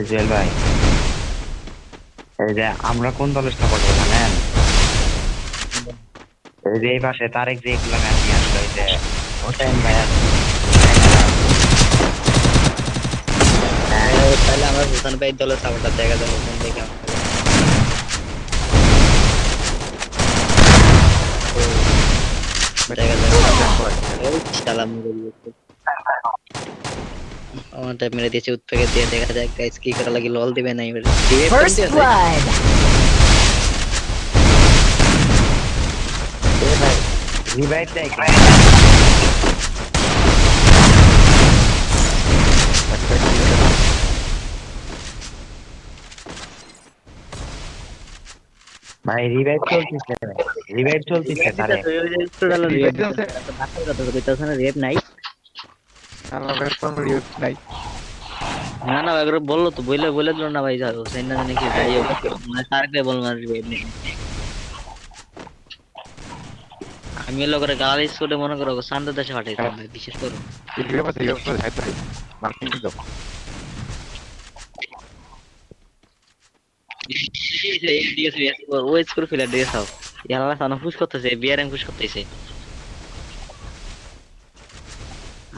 জুয়েল ভাই, এই যে আমরা কোন দলের সাপোর্টার জানেন? এই যে এই পাশে তারেক যে এগুলা ম্যাচ নিয়ে আসলো, এই যে হোসেন ভাই আছে, তাই না? হ্যাঁ, তাহলে আমরা হোসেন ভাই দলের সাপোর্টার দেখা যাবে হোসেন ভাই কেমন খেলে। দেখা যাবে এই শালা মেরে দিয়েছে, আমার টাইপ মেরে দিয়েছে উৎপেকে দিয়ে। দেখা যাক গাইস কি করা লাগে, লল দিবে না এবারে রিভাইভ কোন First দিয়েছে। blood. এ ভাই রিভাইভ দেয় কি? ভাই রিভাইভ চলতেছে, রিভাইভ চলতেছে রিভাইভ তারে। দিতেছে ওই যে স্টুডাল রিভাইভ দিতেছে, এত বাকার কথা কইতাছ না, রিভাইভ নাই। না না একবার বললো তো, বইলে বলে দিল না ভাই, যাও হোসেন না জানি কি যাই হোক, মানে তারকে বল মার রিভাইভ নেই। আমি এলো করে গালি স্কুলে মনে করো শান্ত দেশে পাঠাইতাম ভাই, বিশেষ করো ওয়েট করে ফেলে দিয়ে খাও। ইয়ালা সানা পুশ করতেছে, বিয়ারিং পুশ করতেছে।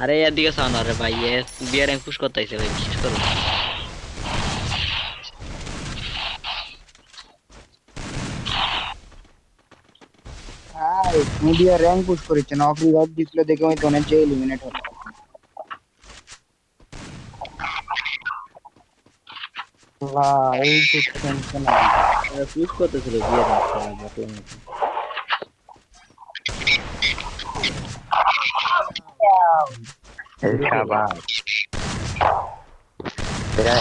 আরে এদিকে সানা রে ভাই, এ বিয়ারিং পুশ করতেছে ভাই, বিশেষ করো। মিডিয়া র্যাঙ্ক পুশ করেছে না, ফ্রি ভাব দিছিল দেখে আমি তো অনেক যে এলিমিনেট হলো। এই সেকশন না, পুশ করতেছিল বিয়ারিং সানা বটল। এই শাবাশ। এরা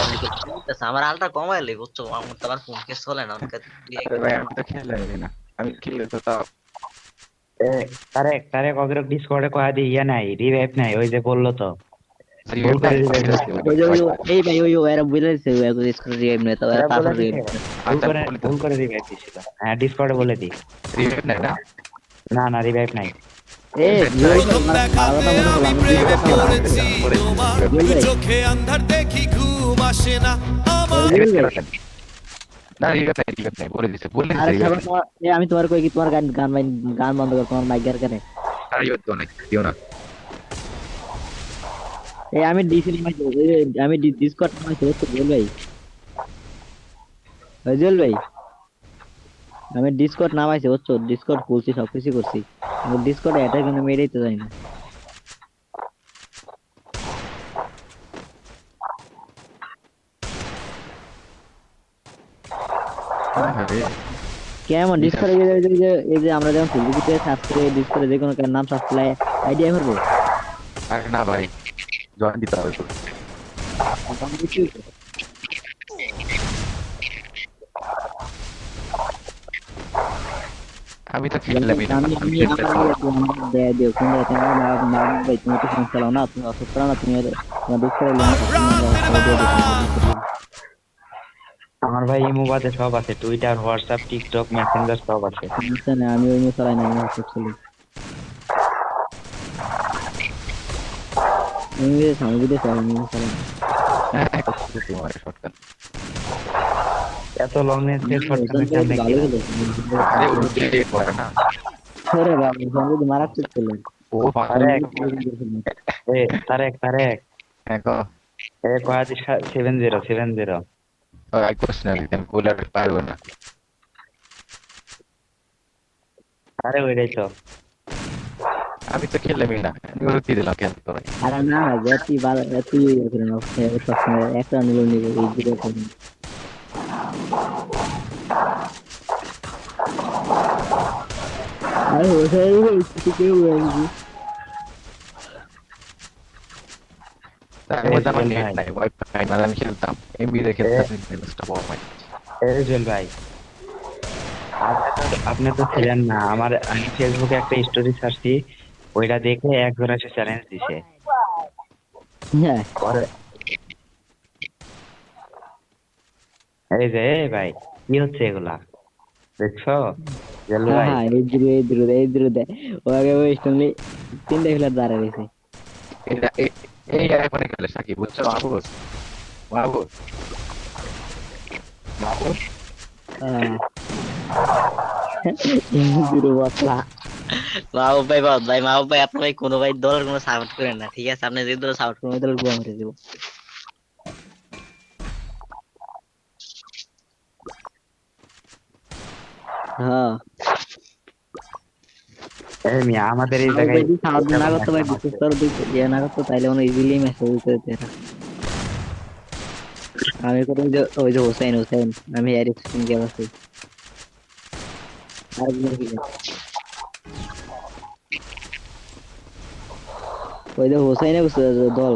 আমার আলটা কমাইলে বুঝছো, আমার তো আবার ফোন কেস চলে না আমাকে এ, তারেক তারেক অগ্রক ডিসকর্ডে কয়া দি ইয়া নাই, রিভাইভ নাই, ওই যে বললো তো ভুল করে রিভাইভ দিচ্ছে। এই ভাই ওই এরা বুঝাইছে এত স্কুল রিভাইভ নেই, তো এরা বলে তারপর রিভাইভ। দিছে, ভুল করে রিভাইভ দিছিল। হ্যাঁ ডিসকর্ডে বলে দি। না না রিভাইভ নাই। এ জুয়েল ভাই প্রথম আমার দেখা ভালো কথা মনে পেয়ে করলাম, আমি আমি প্রেমে ডিসকর্ড নাম্বার পড়েছি তোমার জুয়েল ভাই। চোখে আন্ধার দেখি ঘুম আসে না আমার। জুয়েল ভাই আরে সাবা তোমার আমি তোমার কই কি তোমার গান গান গান বন্ধ কর, তোমার মাইক গার কেন। এই আমি ডিসি নামাইছি, আমি ডিসকর্ড নামাইছি তো জুয়েল ভাই। জুয়েল ভাই আমি ডিসকর্ড নামাইছি বুঝছো, ডিসকর্ড খুলছি সবকিছু করছি, ডিসকর্ডে অ্যাটাক কিন্তু মেরেই তো যাই না। কেমন ডিসকর্ডে এই যে আমরা যখন ফেসবুকে সার্চ করে ডিসকর্ডে যে কোনো নাম সার্চ করলে আইডিয়া করবো। আমি তো আমি খেললামই না, আমি আমি আমি খেলতে আমার দেয়া দিও কোন তোমার না ভাই, তুমি তো ফোন চালাও না, তুমি অসুস্থ না, তুমি তোমার ডিসকর্ডে লিংক আছে, তুমি আমরা সবাই দিয়ে দিচ্ছি। আমার ভাই ইমো বাদে সব আছে, টুইটার হোয়াটসঅ্যাপ টিকটক মেসেঞ্জার সব আছে। সমস্যা নেই, আমি ওই চালাই না, আমি হোয়াটসঅ্যাপ চালাই। আমি ভিডিও চালাই, আমি চালাই না। এত লং রেঞ্জ শটগান হোসেন ভাই কেমনে তো কি? ভালো খেলেছে। আরে বাবা হোসেন ভাই তো মারাত্মক খেলে। তারেক, এ তারেক তারেক, এ কয়া দি 70 70। আরে ওইটাই তো। আমি তো খেললামই না, আমি ওরা দিয়ে দিলাম খেলতে তোরাই। আরে না জ্যাতি ভালো, তুই করে না সবসময় একটা নিল নিবে এই দিকে করে। আরে হোসেন ভাই কিছু কেউ বলবি। তার মধ্যে আমার নেট নাই, ওয়াইফাই না, আমি খেলতাম এমবি দিয়ে খেলতাম, রিলসটা বড় হয়। জুয়েল ভাই, আপনি তো ছিলেন না আমার, আমি ফেসবুকে একটা স্টোরি ছাড়ছি, ওইটা দেখে একজন এসে চ্যালেঞ্জ দিছে। হ্যাঁ পরে এই যে এই ভাই কি হচ্ছে এগুলা দেখছো জুয়েল হ্যাঁ ভাই? হ্যাঁ এই দূরে ও আগে ওই স্টনলি তিনটা খেলার দাঁড়া রয়েছে। এই এই আইফোনে খেলে সাকিব, বুঝছো? মাহবুব মাহবুব জিরো বটলা। মাহবুব ভাই বল ভাই, মাহবুব ভাই আপনি ভাই কোনো ভাই দলের কোনো সাপোর্ট করেন না, ঠিক আছে? আপনি যে দল সাপোর্ট করেন ওই দলের গোয়া মেরে দিব। হ্যাঁ এই মিয়া আমাদের এই মাহবুব জায়গায় ভাই যদি সাহায্য না করতো ভাই, একটা বিশেষ আছে। করে ইয়ে না করতো, তাইলে মানে ইজিলি ম্যাচ হয়ে যেত এরা। আমি করি ওই যে হোসেন হোসেন, আমি এরিক সিং কে আছি। আরেকজন কি জানি? ওই যে হোসেনে দল।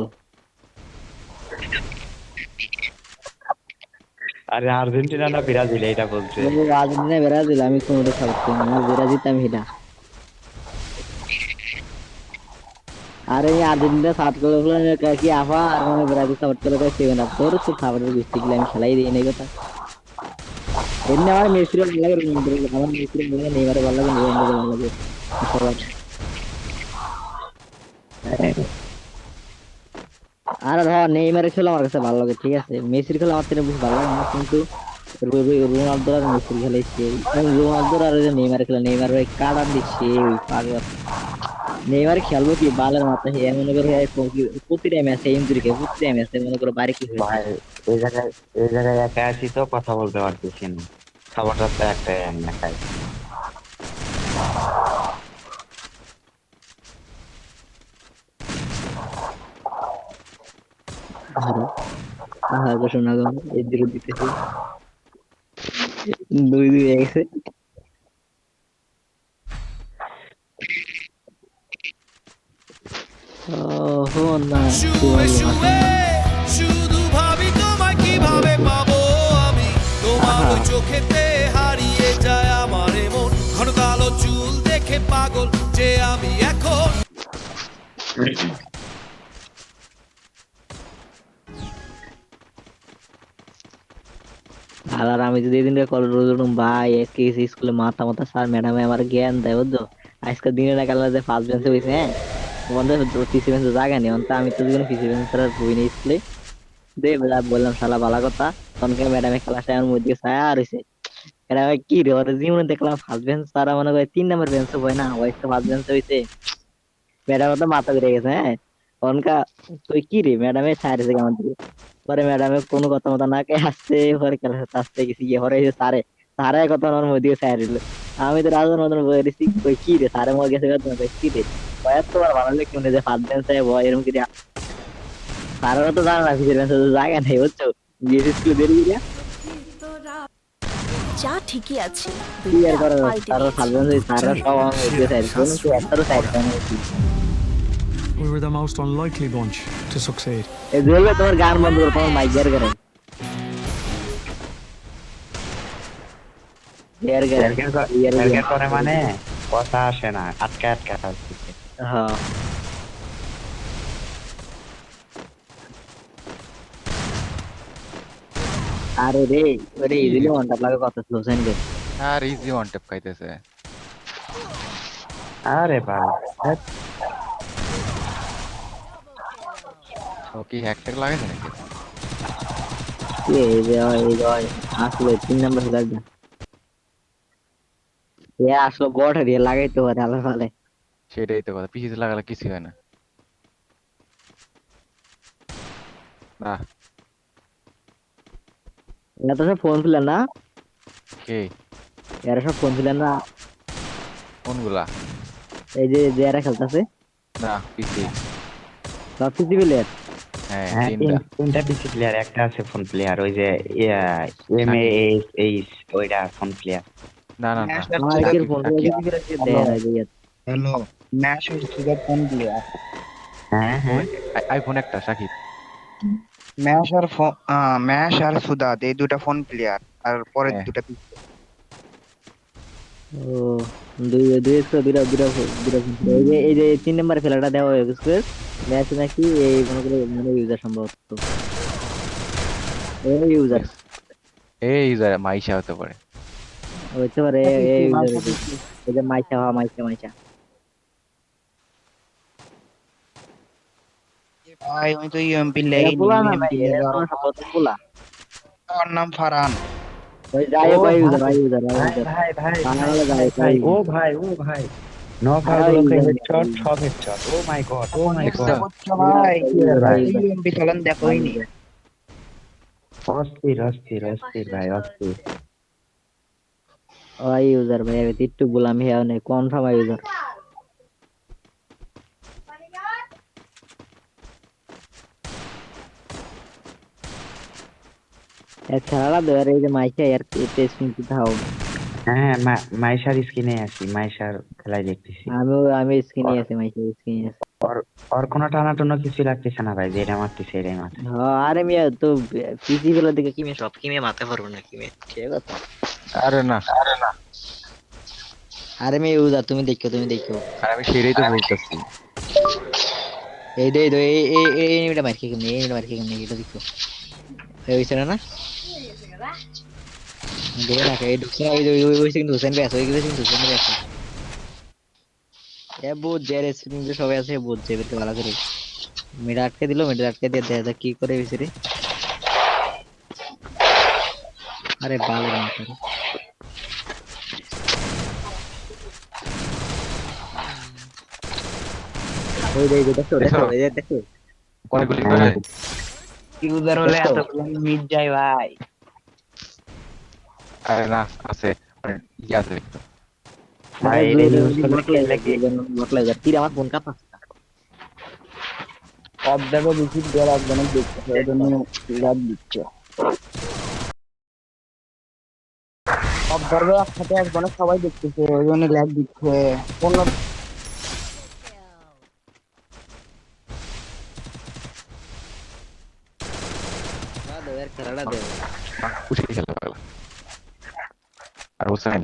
আরে আর্জেন্টিনা না ব্রাজিল এটা বলছে। ও আর্জেন্টিনা ব্রাজিল, আমি কোনোটা সাপোর্ট করি না, আমার ব্রাজিল আমি হিলা। আর এই আর্জেন্টিনা সাপোর্ট করে কি আফা, আর মানে ব্রাজিল সাপোর্ট করে সেভেন আপ, তোর তো সাপোর্টের গোষ্ঠী গুলো আমি খেলাই দিই নাই কথা। এমনি আমার মেসির ভালো লাগে, আমার মেসির ভালো লাগে, নেইমারের ভালো লাগে, রোনালদোর ভালো লাগে সবার। আর ধর নেইমারের খেলা আমার কাছে ভালো লাগে, ঠিক আছে? মেসির খেলা আমার থেকে বেশি ভালো লাগে না, কিন্তু রোনালদো আর মেসির খেলাই সেই, রোনালদোর আর ওই যে নেইমারের খেলা, নেইমার ভাই কাটান দিচ্ছে ওই পাগল। নেইমার খেলবো কি বালের মাথায়, হে মনে করে প্রতিটা ম্যাচে ইনজুরি খেয়ে, প্রতিটা ম্যাচে মনে করো বাড়ি কি হয়ে ভাই যায়। এই জায়গায় একা আছি তো কথা বলতে পারতেছি না। খাবারটা তো একটাই আমি একাই। আরে আহা গো শোনা গো, এই দিকে দিতেছি, দুই দুই হয়ে গেছে। ও না, কি শুয়ে বলবো শুয়ে আসলে। শুধু ভাবি তোমায় কিভাবে পাবো আমি, তোমার আহা ওই চোখেতে হারিয়ে যায় আমার মন, ঘন কালো চুল দেখে পাগল যে আমি এখন। আর আমি যদি এদিন কল রোজম ভাই এসকে স্কুলে মাথা মাথা স্যার ম্যাডামে আমার জ্ঞান দেয় বুঝছো। আজকে দিনে না কাল যে ফার্স্ট বেঞ্চে বসে, হ্যাঁ আমাদের পিসি বেঞ্চে জায়গা নেই, অন্ত আমি তো কোনো পিসি বেঞ্চে আর বই নেই স্কুলে। দে বললাম শালা ভালো কথা, তখনকে ম্যাডামে ক্লাসে আমার মধ্যে ছায়া আর হইছে। ম্যাডামে কি রে ওর জীবনে দেখলাম ফার্স্ট বেঞ্চ তারা মনে করে 3 নম্বর বেঞ্চে বই না, ওই ফার্স্ট বেঞ্চে হইছে। ম্যাডাম তো মাথা ঘুরে গেছে, হ্যাঁ তখনকা তুই কি রে ম্যাডামে ছায়া দিছে কেমন দিকে। পরে ম্যাডামে কোনো কথা মতো না কে আসছে, পরে ক্লাসে আসতে গেছি গিয়ে পরে সারে সারে কথা আমার মধ্যে দিয়ে ছায়া দিল। আমি তো রাজন মতন বলে দিছি, কই কি রে সারে মরে গেছে কথা, কই কি রে কয়েক তোমার ভালো লাগে মনে যে ফার্স্ট বেঞ্চে বয় এরকম কি সারা তো জানা না কিসের বেঞ্চে জায়গা নেই বুঝছো, গিয়েছি স্কুলে বেরিয়ে গিয়া যা ঠিকই আছে, কি আর দুইটা করার, পাল্টে সারা দিয়েছি। ফার্স্ট বেঞ্চে সারা সব আমার মধ্যে ছায়া দিল, কিন্তু একটারও ছায়া দিল না। We were the most unlikely bunch to succeed. এই জন্য তোমার গান বন্ধ করো, তোমার মাইক বের করে বের করে এরকের করে মানে কথা আসে না, আটকে আটকে আসছে। হ্যাঁ। আরে রে ওরে ইজিলি ওয়ান লাগে কত স্লো সেন্ড। আর ইজি ওয়ান ট্যাপ খাইতেছে। আরে ভাই ধ্যাৎ, ও কি হ্যাক ট্যাক লাগাইছে নাকি? এই যে আসলে 3 নম্বর খেলার না, এ আসলে বট দিয়ে লাগাইতে পারে আলাদা ভালে। সেটাই তো কথা, পিছিয়ে লাগালে কিছু হয় না। না এরা তো সব ফোন ছিলেন না, কে এরা সব ফোন ছিলেন না, কোনগুলা? এই যে যে এরা খেলতেছে না পিসি। সব পিসি প্লেয়ার। হ্যাঁ হ্যাঁ তিনটা। তিনটা পিসি প্লেয়ার, একটা আছে ফোন প্লেয়ার, ওই যে এম এ এইচ ওইটা ফোন প্লেয়ার। না না না আমার একের ফোন সাকিব। পিসি প্লেয়ার দেয় না যে হ্যালো, ম্যাশ হচ্ছে ফোন প্লেয়ার। হ্যাঁ হ্যাঁ আইফোন একটা সাকিব। ম্যাশ আর সুদাত এই দুটা ফোন প্লেয়ার, আর পরের হ্যাঁ। দুটা ও দুই দুই একশো দুইটা দুইটা দুইটা phone ছিল। এই যে 3 নম্বর খেলাটা দেওয়া হয়ে গেছে ম্যাচ নাকি এই মনে করে মানে ইউজার সম্ভবত এই ইউজার এই ইউজার মাইশা হতে পারে। হইতে পারে, এই ইউজার এই যে মাইচা হওয়া মাইচা মাইচা। ভাই আমি তো ইউএমপি এরা লেগে নি, পোলা না ভাই, ইউএমপি এরা লেগে তো সম্ভবত পোলা। আমার নাম ফারহান। ওই যাই ও ভাই ভাই, ইউজার ভাই ইউজার ভাই ভাই ইউজার ভাই ভাই বাংলা ভাই যাই ভাই ভাই ও ভাই নক ভাই গুলোকে ইউজার হেডশট সব হেডশট ও মাই চেষ্টা গড করছো ভাই ভাই এই এমপি চলেন দেখোই নি অস্থির ভাই অস্থির। ভাই ইউজার ভাই আমি একটু বললাম হ্যাঁ নেই কনফার্ম ইউজার খেলাটা দেওয়ার এই যে মাইকে আর টেস্ট কিন্তু থাও হ্যাঁ মাইশার স্কিনে আছি, মাইশার খেলায় দেখতেছি। আমি স্কিনে ওর আছে মাইকে স্কিনে আছে ওর- ওর কোনো টানাটুনো কিছু লাগতেছে না ভাই, যেটা মারতেছে এটাই মারতেছে। হ্যাঁ আরে মিয়া তো পিসি গুলোর দিকে কি মেয়ে সব কি মেয়ে মারতে পারবো না কি মেয়ে ঠিক আছে আরে না, আরে মিয়া ইউজার তুমি দেখো আর আমি সেটাই তো বলতেছি। এই এই এনিমিটা মারকে কেমনে এটা দেখো এই হইছে না দেখে রাখো এই ঢুকছে না ওই হইছে কিন্তু হোসেন ভাই আছে ওই গেছে কিন্তু হোসেন ভাই আছে এ বহুত জেরে স্পিনিং যে সবাই আছে বহুত জেবে ভালো করে মিডা আটকে দিয়ে দেখা যাক কি করে হইছে রে আরে বালের মাথা রে ওই দেখো পরে গুলি করে ইউজার হলে এতগুলো মিট যায় ভাই। আরে না আছে, মানে ইয়ে আছে ভাই এটা ইউজ করলে খেললে কি তীর আমার ফোন কাপা অবজার্ভার রিসিভ দেওয়ার একজনের দেখতেছে ওই জন্য ল্যাব দিচ্ছে অবজার্ভার একসাথে একজনের সবাই দেখতেছে ওই জন্য ল্যাব দিচ্ছে কোন খেলাটা দেও খুশি খেলা। আর হোসেন